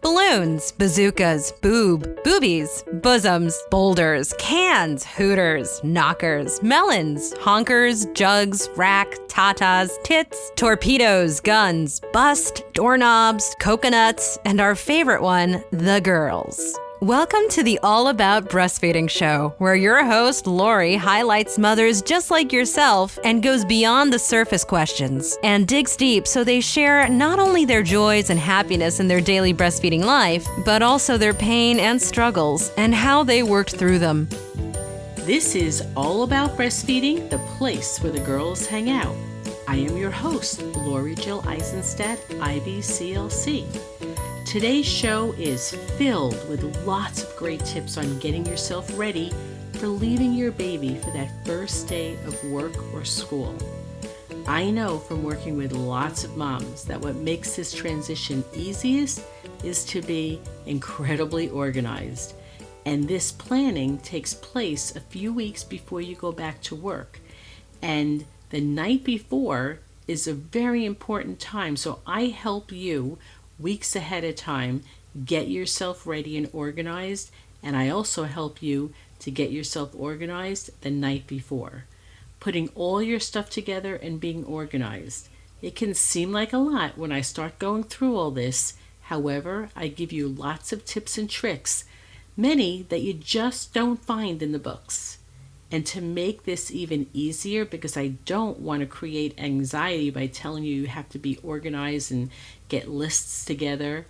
balloons, bazookas, boobies, bosoms, boulders, cans, hooters, knockers, melons, honkers, jugs, rack, tatas, tits, torpedoes, guns, bust, doorknobs, coconuts, and our favorite one, the girls. Welcome to the All About Breastfeeding show, where your host, Lori, highlights mothers just like yourself and goes beyond the surface questions and digs deep so they share not only their joys and happiness in their daily breastfeeding life, but also their pain and struggles and how they worked through them. This is All About Breastfeeding, the place where the girls hang out. I am your host, Lori Jill Eisenstadt, IBCLC. Today's show is filled with lots of great tips on getting yourself ready for leaving your baby for that first day of work or school. I know from working with lots of moms that what makes this transition easiest is to be incredibly organized. And this planning takes place a few weeks before you go back to work. And the night before is a very important time. So I help you weeks ahead of time get yourself ready and organized, and I also help you to get yourself organized the night before. Putting all your stuff together and being organized. It can seem like a lot when I start going through all this. However, I give you lots of tips and tricks, many that you just don't find in the books. And to make this even easier, because I don't want to create anxiety by telling you you have to be organized and get lists together,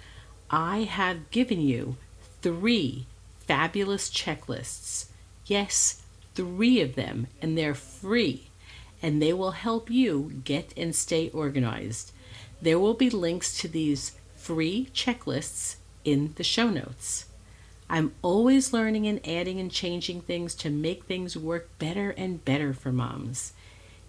I have given you 3 fabulous checklists. Yes, 3 of them, and they're free, and they will help you get and stay organized. There will be links to these free checklists in the show notes. I'm always learning and adding and changing things to make things work better and better for moms.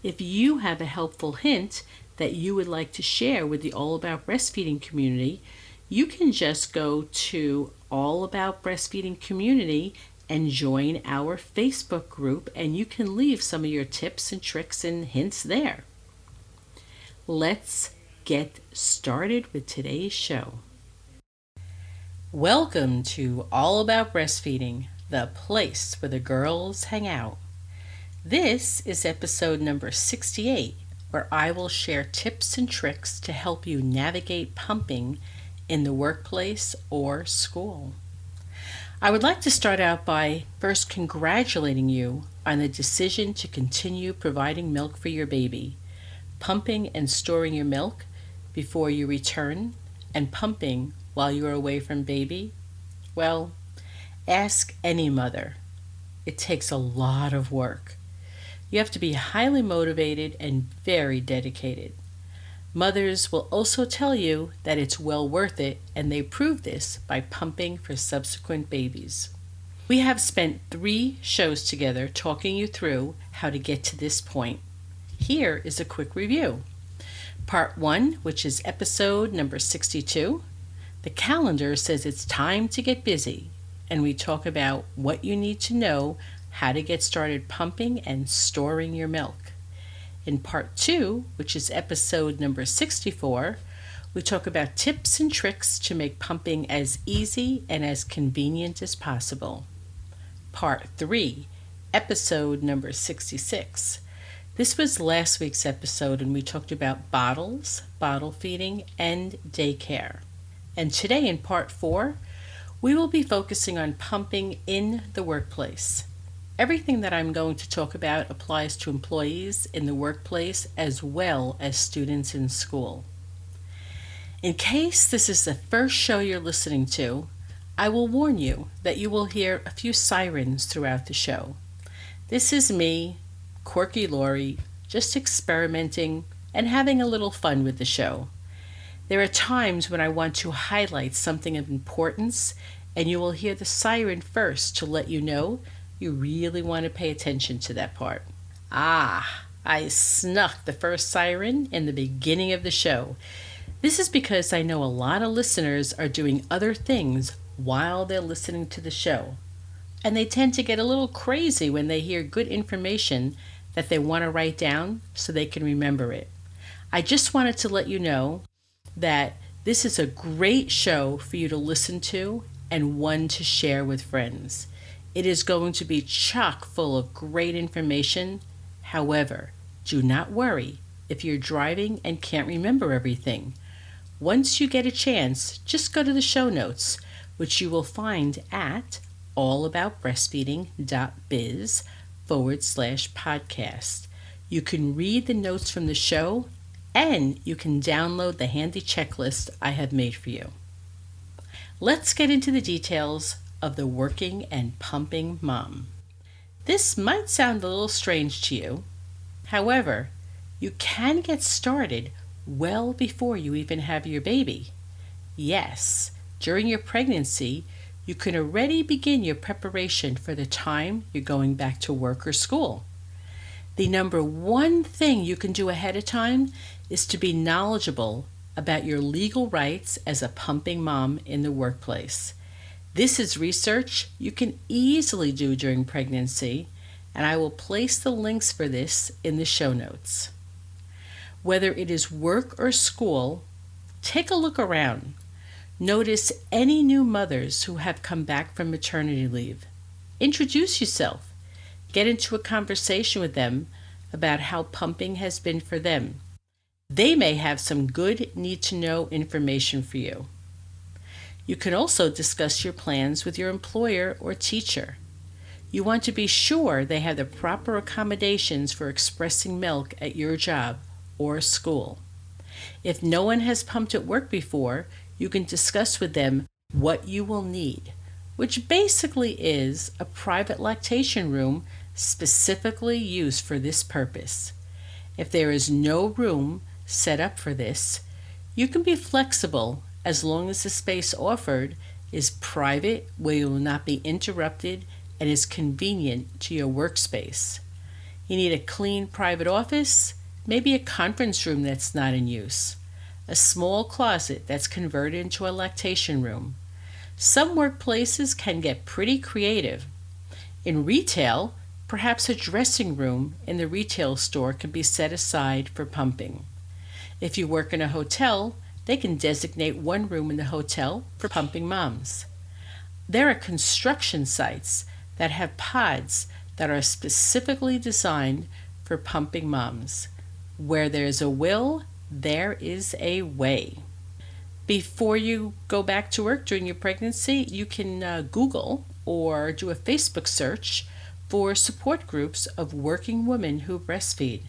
If you have a helpful hint that you would like to share with the All About Breastfeeding community, you can just go to All About Breastfeeding community and join our Facebook group, and you can leave some of your tips and tricks and hints there. Let's get started with today's show. Welcome to All About Breastfeeding, the place where the girls hang out. This is episode number 68, where I will share tips and tricks to help you navigate pumping in the workplace or school. I would like to start out by first congratulating you on the decision to continue providing milk for your baby, pumping and storing your milk before you return, and pumping while you're away from baby. Well, ask any mother. It takes a lot of work. You have to be highly motivated and very dedicated. Mothers will also tell you that it's well worth it, and they prove this by pumping for subsequent babies. We have spent 3 shows together talking you through how to get to this point. Here is a quick review. Part 1, which is episode number 62. The calendar says it's time to get busy, and we talk about what you need to know how to get started pumping and storing your milk. In part 2, which is episode number 64, we talk about tips and tricks to make pumping as easy and as convenient as possible. Part 3, episode number 66. This was last week's episode, and we talked about bottles, bottle feeding, and daycare. And today in part 4, we will be focusing on pumping in the workplace. Everything that I'm going to talk about applies to employees in the workplace as well as students in school. In case this is the first show you're listening to, I will warn you that you will hear a few sirens throughout the show. This is me, quirky Lori, just experimenting and having a little fun with the show. There are times when I want to highlight something of importance, and you will hear the siren first to let you know you really want to pay attention to that part. I snuck the first siren in the beginning of the show. This is because I know a lot of listeners are doing other things while they're listening to the show. And they tend to get a little crazy when they hear good information that they want to write down so they can remember it. I just wanted to let you know that This is a great show for you to listen to and one to share with friends. It is going to be chock full of great information. However, do not worry if you're driving and can't remember everything. Once you get a chance, just go to the show notes, which you will find at allaboutbreastfeeding.biz/podcast. You can read the notes from the show, and you can download the handy checklist I have made for you. Let's get into the details of the working and pumping mom. This might sound a little strange to you. However, you can get started well before you even have your baby. Yes, during your pregnancy, you can already begin your preparation for the time you're going back to work or school. The number one thing you can do ahead of time is to be knowledgeable about your legal rights as a pumping mom in the workplace. This is research you can easily do during pregnancy, and I will place the links for this in the show notes. Whether it is work or school, take a look around. Notice any new mothers who have come back from maternity leave. Introduce yourself. Get into a conversation with them about how pumping has been for them. They may have some good need-to-know information for you. You can also discuss your plans with your employer or teacher. You want to be sure they have the proper accommodations for expressing milk at your job or school. If no one has pumped at work before, you can discuss with them what you will need, which basically is a private lactation room specifically used for this purpose. If there is no room set up for this, you can be flexible as long as the space offered is private, where you will not be interrupted, and is convenient to your workspace. You need a clean private office, maybe a conference room that's not in use, a small closet that's converted into a lactation room. Some workplaces can get pretty creative. In retail, perhaps a dressing room in the retail store can be set aside for pumping. If you work in a hotel, they can designate one room in the hotel for pumping moms. There are construction sites that have pods that are specifically designed for pumping moms. Where there's a will, there is a way. Before you go back to work during your pregnancy, you can Google or do a Facebook search for support groups of working women who breastfeed.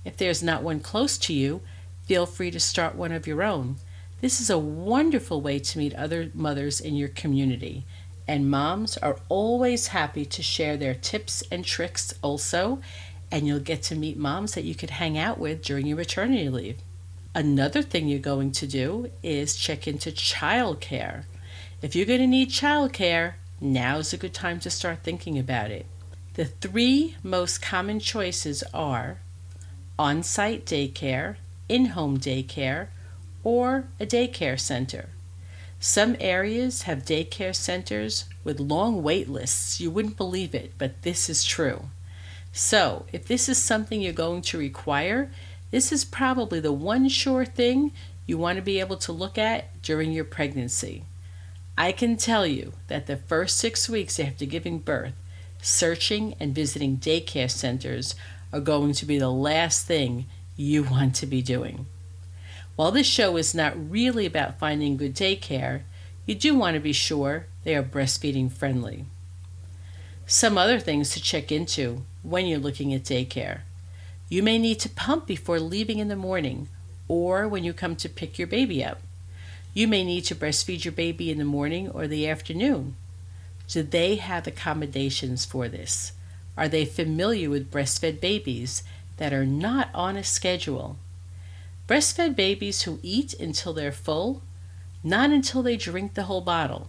If there's not one close to you, feel free to start one of your own. This is a wonderful way to meet other mothers in your community, and moms are always happy to share their tips and tricks also, and you'll get to meet moms that you could hang out with during your maternity leave. Another thing you're going to do is check into childcare. If you're going to need childcare, now's a good time to start thinking about it. The 3 most common choices are on-site daycare, in-home daycare, or a daycare center. Some areas have daycare centers with long wait lists. You wouldn't believe it, but this is true. So, if this is something you're going to require, this is probably the one sure thing you want to be able to look at during your pregnancy. I can tell you that the first 6 weeks after giving birth, searching and visiting daycare centers are going to be the last thing you want to be doing. While this show is not really about finding good daycare, you do want to be sure they are breastfeeding friendly. Some other things to check into when you're looking at daycare. You may need to pump before leaving in the morning or when you come to pick your baby up. You may need to breastfeed your baby in the morning or the afternoon. Do they have accommodations for this? Are they familiar with breastfed babies that are not on a schedule? Breastfed babies who eat until they're full, not until they drink the whole bottle.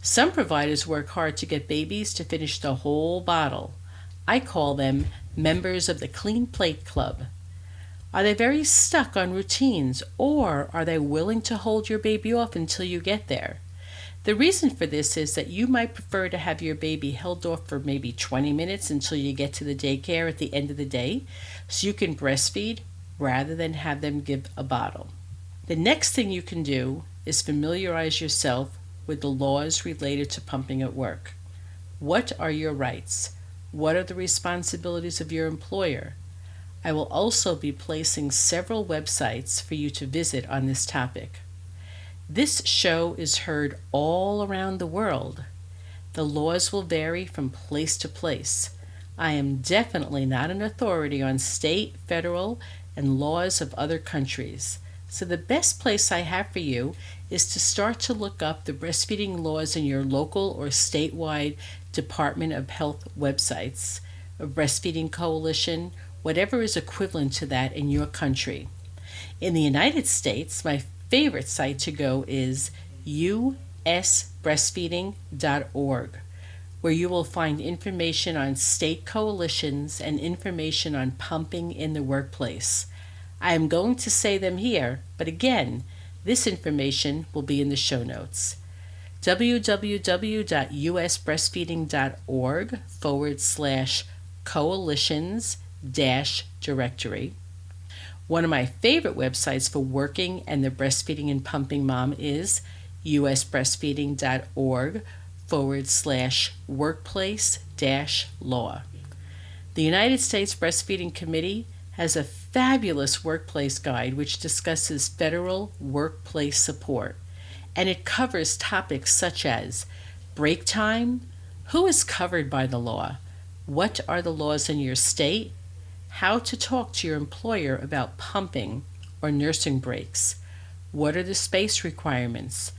Some providers work hard to get babies to finish the whole bottle. I call them members of the Clean Plate Club. Are they very stuck on routines, or are they willing to hold your baby off until you get there? The reason for this is that you might prefer to have your baby held off for maybe 20 minutes until you get to the daycare at the end of the day, so you can breastfeed rather than have them give a bottle. The next thing you can do is familiarize yourself with the laws related to pumping at work. What are your rights? What are the responsibilities of your employer? I will also be placing several websites for you to visit on this topic. This show is heard all around the world. The laws will vary from place to place. I am definitely not an authority on state, federal, and laws of other countries. So the best place I have for you is to start to look up the breastfeeding laws in your local or statewide Department of Health websites, a breastfeeding coalition, whatever is equivalent to that in your country. In the United States, my favorite site to go is usbreastfeeding.org, where you will find information on state coalitions and information on pumping in the workplace. I am going to say them here, but again, this information will be in the show notes. www.usbreastfeeding.org/coalitions-directory. One of my favorite websites for working and the breastfeeding and pumping mom is usbreastfeeding.org/workplace-law. The United States Breastfeeding Committee has a fabulous workplace guide which discusses federal workplace support, and it covers topics such as break time, who is covered by the law, what are the laws in your state, how to talk to your employer about pumping or nursing breaks, what are the space requirements,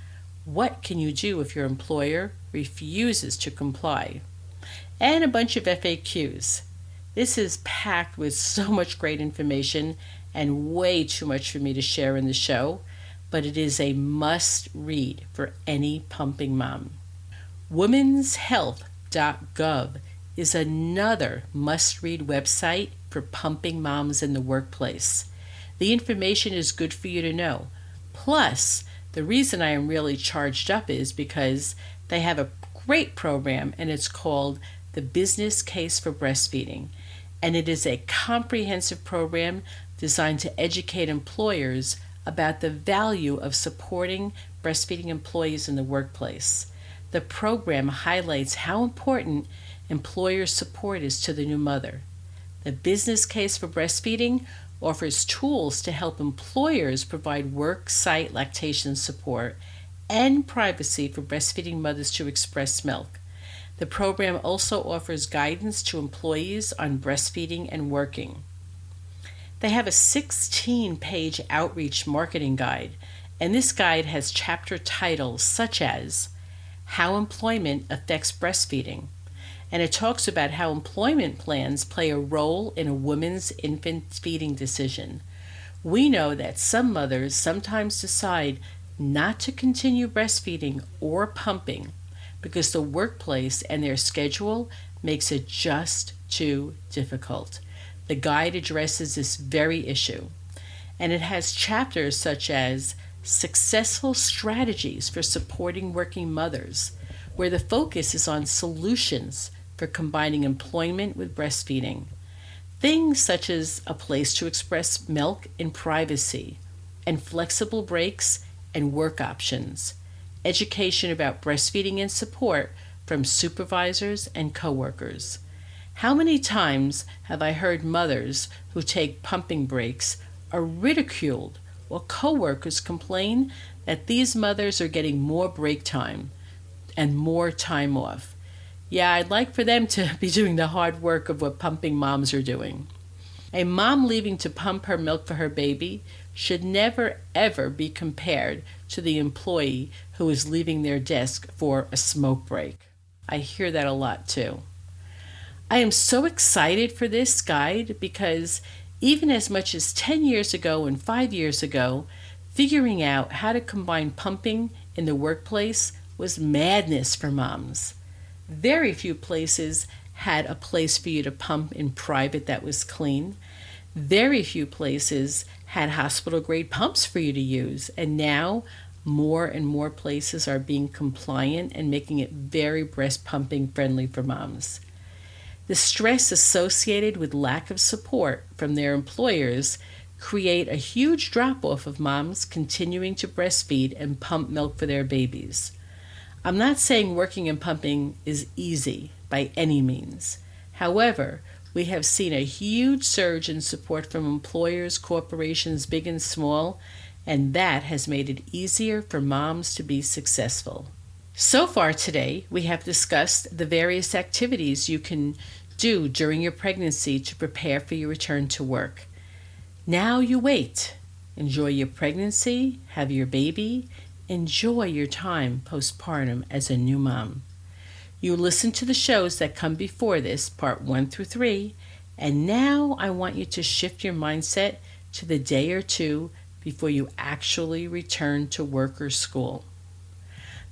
what can you do if your employer refuses to comply, and a bunch of FAQs. This is packed with so much great information and way too much for me to share in the show, but it is a must read for any pumping mom. womenshealth.gov is another must read website for pumping moms in the workplace. The information is good for you to know. Plus, the reason I am really charged up is because they have a great program, and it's called the Business Case for Breastfeeding. And it is a comprehensive program designed to educate employers about the value of supporting breastfeeding employees in the workplace. The program highlights how important employer support is to the new mother. The Business Case for Breastfeeding offers tools to help employers provide work site lactation support and privacy for breastfeeding mothers to express milk. The program also offers guidance to employees on breastfeeding and working. They have a 16-page outreach marketing guide, and this guide has chapter titles such as How Employment Affects Breastfeeding, and it talks about how employment plans play a role in a woman's infant feeding decision. We know that some mothers sometimes decide not to continue breastfeeding or pumping because the workplace and their schedule makes it just too difficult. The guide addresses this very issue, and it has chapters such as Successful Strategies for Supporting Working Mothers, where the focus is on solutions for combining employment with breastfeeding. Things such as a place to express milk in privacy, and flexible breaks and work options. Education about breastfeeding and support from supervisors and coworkers. How many times have I heard mothers who take pumping breaks are ridiculed, or coworkers complain that these mothers are getting more break time and more time off. Yeah, I'd like for them to be doing the hard work of what pumping moms are doing. A mom leaving to pump her milk for her baby should never ever be compared to the employee who is leaving their desk for a smoke break. I hear that a lot too. I am so excited for this guide because even as much as 10 years ago and 5 years ago, figuring out how to combine pumping in the workplace was madness for moms. Very few places had a place for you to pump in private that was clean. Very few places had hospital-grade pumps for you to use, and now more and more places are being compliant and making it very breast pumping friendly for moms. The stress associated with lack of support from their employers create a huge drop-off of moms continuing to breastfeed and pump milk for their babies. I'm not saying working and pumping is easy by any means. However, we have seen a huge surge in support from employers, corporations, big and small, and that has made it easier for moms to be successful. So far today, we have discussed the various activities you can do during your pregnancy to prepare for your return to work. Now you wait. Enjoy your pregnancy, have your baby, enjoy your time postpartum as a new mom. You listen to the shows that come before this, part 1 through 3, and now I want you to shift your mindset to the day or two before you actually return to work or school.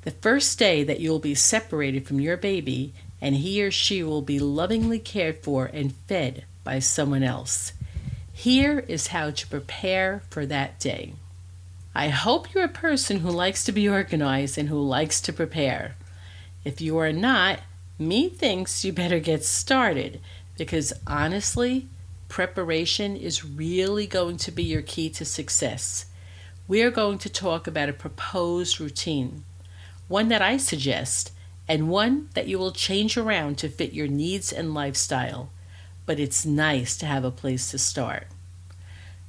The first day that you will be separated from your baby and he or she will be lovingly cared for and fed by someone else. Here is how to prepare for that day. I hope you're a person who likes to be organized and who likes to prepare. If you are not, methinks you better get started because honestly, preparation is really going to be your key to success. We are going to talk about a proposed routine, one that I suggest, and one that you will change around to fit your needs and lifestyle. But it's nice to have a place to start.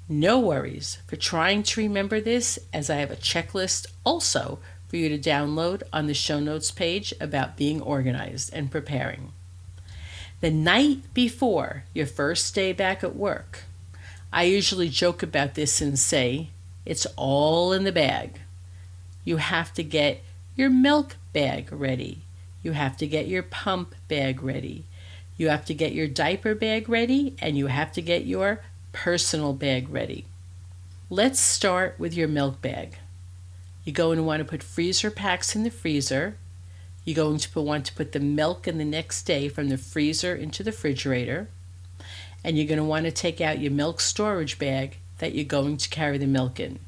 No worries for trying to remember this, as I have a checklist also for you to download on the show notes page about being organized and preparing. The night before your first day back at work, I usually joke about this and say, it's all in the bag. You have to get your milk bag ready. You have to get your pump bag ready. You have to get your diaper bag ready, and you have to get your personal bag ready. Let's start with your milk bag. You're going to want to put freezer packs in the freezer. You're going to want to put the milk in the next day from the freezer into the refrigerator. And you're going to want to take out your milk storage bag that you're going to carry the milk in.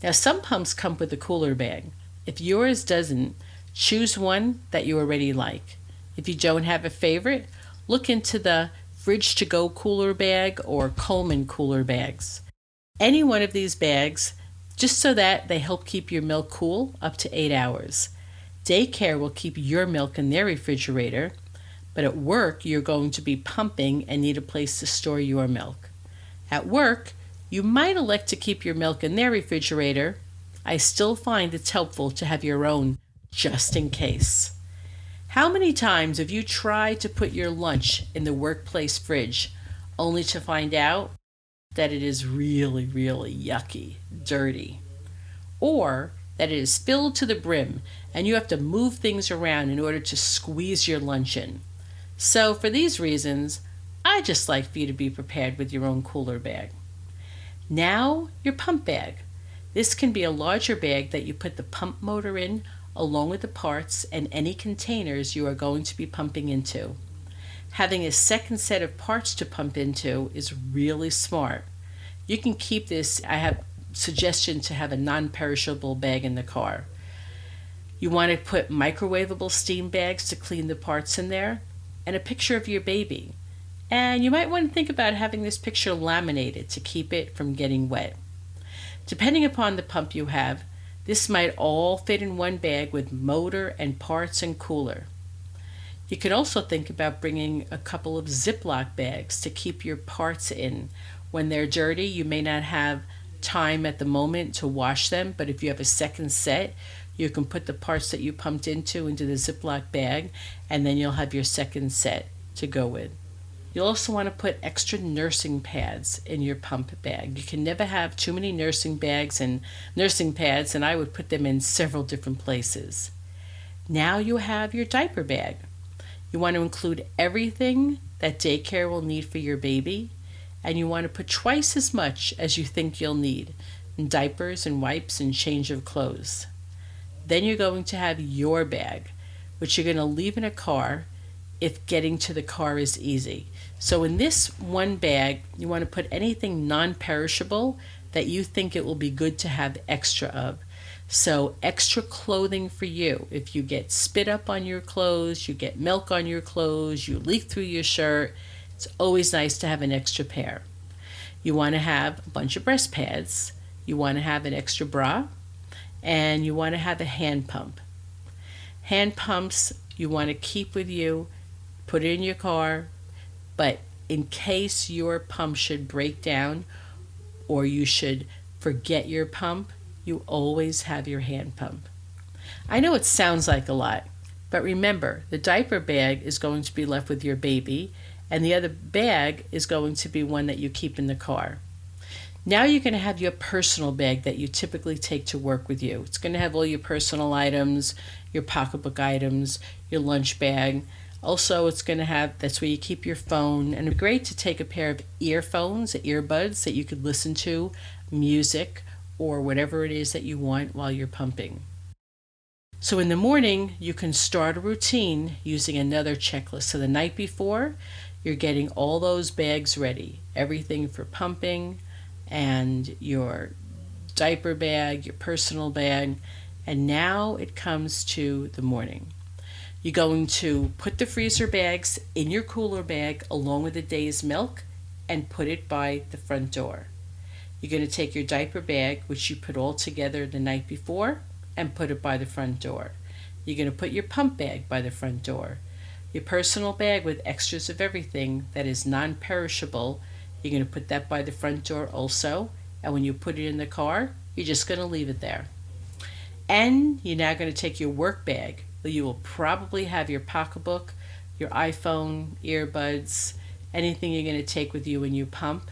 Now, some pumps come with a cooler bag. If yours doesn't, choose one that you already like. If you don't have a favorite, look into the Fridge to Go cooler bag or Coleman cooler bags. Any one of these bags, just so that they help keep your milk cool up to 8 hours. Daycare will keep your milk in their refrigerator, but at work you're going to be pumping and need a place to store your milk. At work, you might elect to keep your milk in their refrigerator. I still find it's helpful to have your own, just in case. How many times have you tried to put your lunch in the workplace fridge, only to find out that it is really, really yucky, dirty? Or that it is filled to the brim and you have to move things around in order to squeeze your lunch in. So for these reasons, I just like for you to be prepared with your own cooler bag. Now, your pump bag. This can be a larger bag that you put the pump motor in, along with the parts and any containers you are going to be pumping into. Having a second set of parts to pump into is really smart. You can keep this. I have suggestion to have a non-perishable bag in the car. You want to put microwavable steam bags to clean the parts in there, and a picture of your baby. And you might want to think about having this picture laminated to keep it from getting wet. Depending upon the pump you have, this might all fit in one bag with motor and parts and cooler. You can also think about bringing a couple of Ziploc bags to keep your parts in. When they're dirty, you may not have time at the moment to wash them, but if you have a second set, you can put the parts that you pumped into the Ziploc bag, and then you'll have your second set to go with. You'll also want to put extra nursing pads in your pump bag. You can never have too many nursing bags and nursing pads, and I would put them in several different places. Now you have your diaper bag. You want to include everything that daycare will need for your baby, and you want to put twice as much as you think you'll need in diapers and wipes and change of clothes. Then you're going to have your bag, which you're going to leave in a car if getting to the car is easy. So in this one bag, you want to put anything non-perishable that you think it will be good to have extra of. So extra clothing for you. If you get spit up on your clothes, you get milk on your clothes, you leak through your shirt, it's always nice to have an extra pair. You want to have a bunch of breast pads. You want to have an extra bra. And you want to have a hand pump. Hand pumps you want to keep with you, put it in your car, but in case your pump should break down or you should forget your pump, you always have your hand pump. I know it sounds like a lot, but remember, the diaper bag is going to be left with your baby, and the other bag is going to be one that you keep in the car. Now you're going to have your personal bag that you typically take to work with you. It's going to have all your personal items, your pocketbook items, your lunch bag. Also, it's going to have, that's where you keep your phone. And it's great to take a pair of earphones, earbuds that you could listen to music or whatever it is that you want while you're pumping. So in the morning, you can start a routine using another checklist. So the night before, you're getting all those bags ready. Everything for pumping, and your diaper bag, your personal bag, and now it comes to the morning. You're going to put the freezer bags in your cooler bag along with the day's milk and put it by the front door. You're going to take your diaper bag, which you put all together the night before, and put it by the front door. You're going to put your pump bag by the front door. Your personal bag with extras of everything that is non-perishable, you're going to put that by the front door also, and when you put it in the car, you're just going to leave it there. And you're now going to take your work bag, where you will probably have your pocketbook, your iPhone, earbuds, anything you're going to take with you when you pump,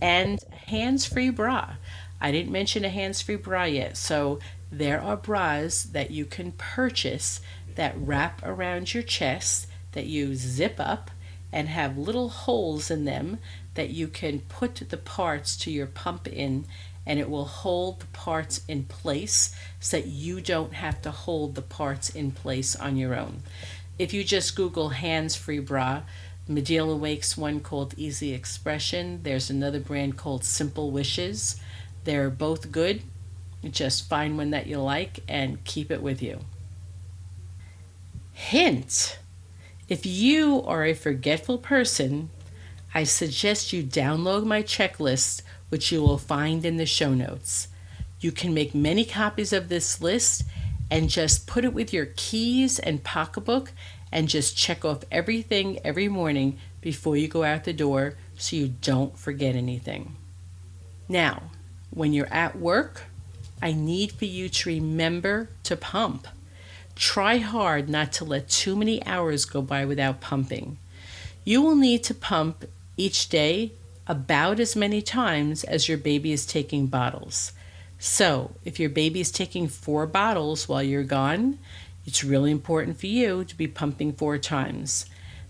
and a hands-free bra. I didn't mention a hands-free bra yet, so there are bras that you can purchase that wrap around your chest, that you zip up, and have little holes in them that you can put the parts to your pump in, and it will hold the parts in place so that you don't have to hold the parts in place on your own. If you just Google hands-free bra, Medela makes one called Easy Expression. There's another brand called Simple Wishes. They're both good. Just find one that you like and keep it with you. Hint: if you are a forgetful person, I suggest you download my checklist, which you will find in the show notes. You can make many copies of this list and just put it with your keys and pocketbook and just check off everything every morning before you go out the door so you don't forget anything. Now, when you're at work, I need for you to remember to pump. Try hard not to let too many hours go by without pumping. You will need to pump each day about as many times as your baby is taking bottles. So if your baby is taking 4 bottles while you're gone, it's really important for you to be pumping 4 times.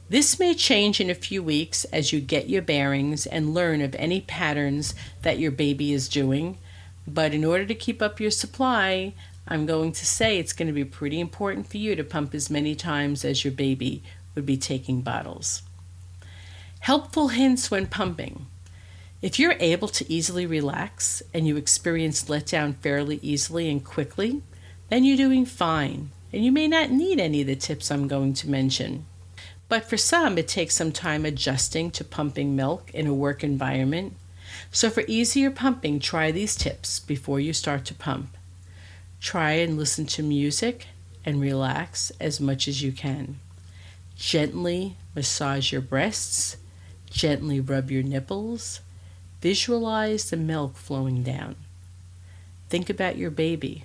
This may change in a few weeks as you get your bearings and learn of any patterns that your baby is doing. But in order to keep up your supply, I'm going to say it's going to be pretty important for you to pump as many times as your baby would be taking bottles. Helpful hints when pumping. If you're able to easily relax and you experience letdown fairly easily and quickly, then you're doing fine, and you may not need any of the tips I'm going to mention. But for some, it takes some time adjusting to pumping milk in a work environment. So for easier pumping, try these tips before you start to pump. Try and listen to music and relax as much as you can. Gently massage your breasts. Gently rub your nipples. Visualize the milk flowing down. Think about your baby.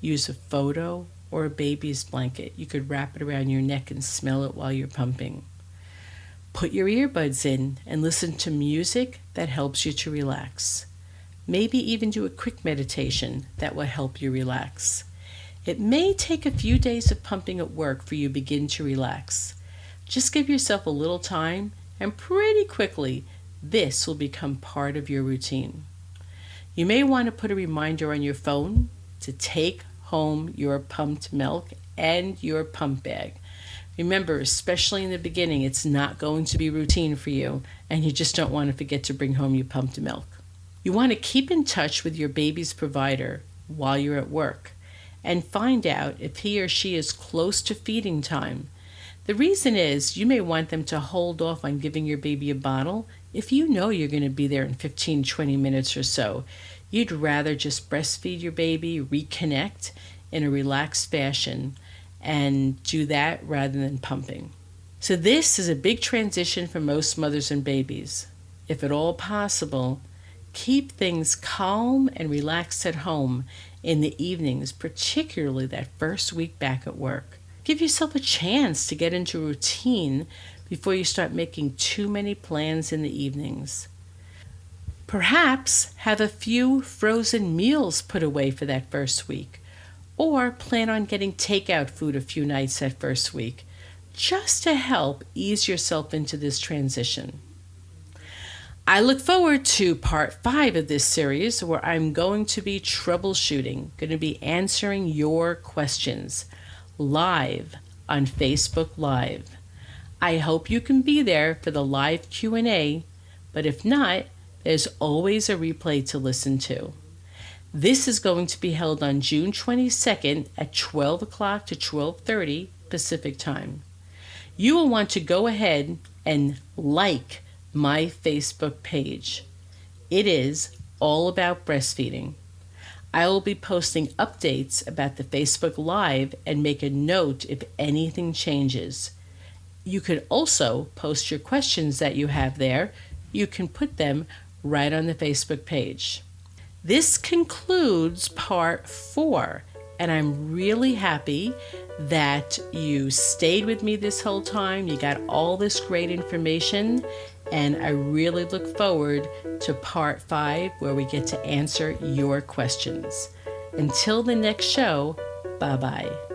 Use a photo or a baby's blanket. You could wrap it around your neck and smell it while you're pumping. Put your earbuds in and listen to music that helps you to relax. Maybe even do a quick meditation that will help you relax. It may take a few days of pumping at work for you to begin to relax. Just give yourself a little time, and pretty quickly, this will become part of your routine. You may want to put a reminder on your phone to take home your pumped milk and your pump bag. Remember, especially in the beginning, it's not going to be routine for you, and you just don't want to forget to bring home your pumped milk. You want to keep in touch with your baby's provider while you're at work and find out if he or she is close to feeding time. The reason is you may want them to hold off on giving your baby a bottle If you know you're going to be there in 15, 20 minutes or so, you'd rather just breastfeed your baby, reconnect in a relaxed fashion, and do that rather than pumping. So this is a big transition for most mothers and babies. If at all possible, keep things calm and relaxed at home in the evenings, particularly that first week back at work. Give yourself a chance to get into routine before you start making too many plans in the evenings. Perhaps have a few frozen meals put away for that first week, or plan on getting takeout food a few nights that first week, just to help ease yourself into this transition. I look forward to part 5 of this series, where I'm going to be troubleshooting, going to be answering your questions live on Facebook Live. I hope you can be there for the live Q&A, but if not, there's always a replay to listen to. This is going to be held on June 22nd at 12 o'clock to 12:30 Pacific Time. You will want to go ahead and like my Facebook page. It is all about breastfeeding. I will be posting updates about the Facebook Live and make a note if anything changes. You could also post your questions that you have there. You can put them right on the Facebook page. This concludes part 4, and I'm really happy that you stayed with me this whole time. You got all this great information, and I really look forward to part 5, where we get to answer your questions. Until the next show, bye-bye.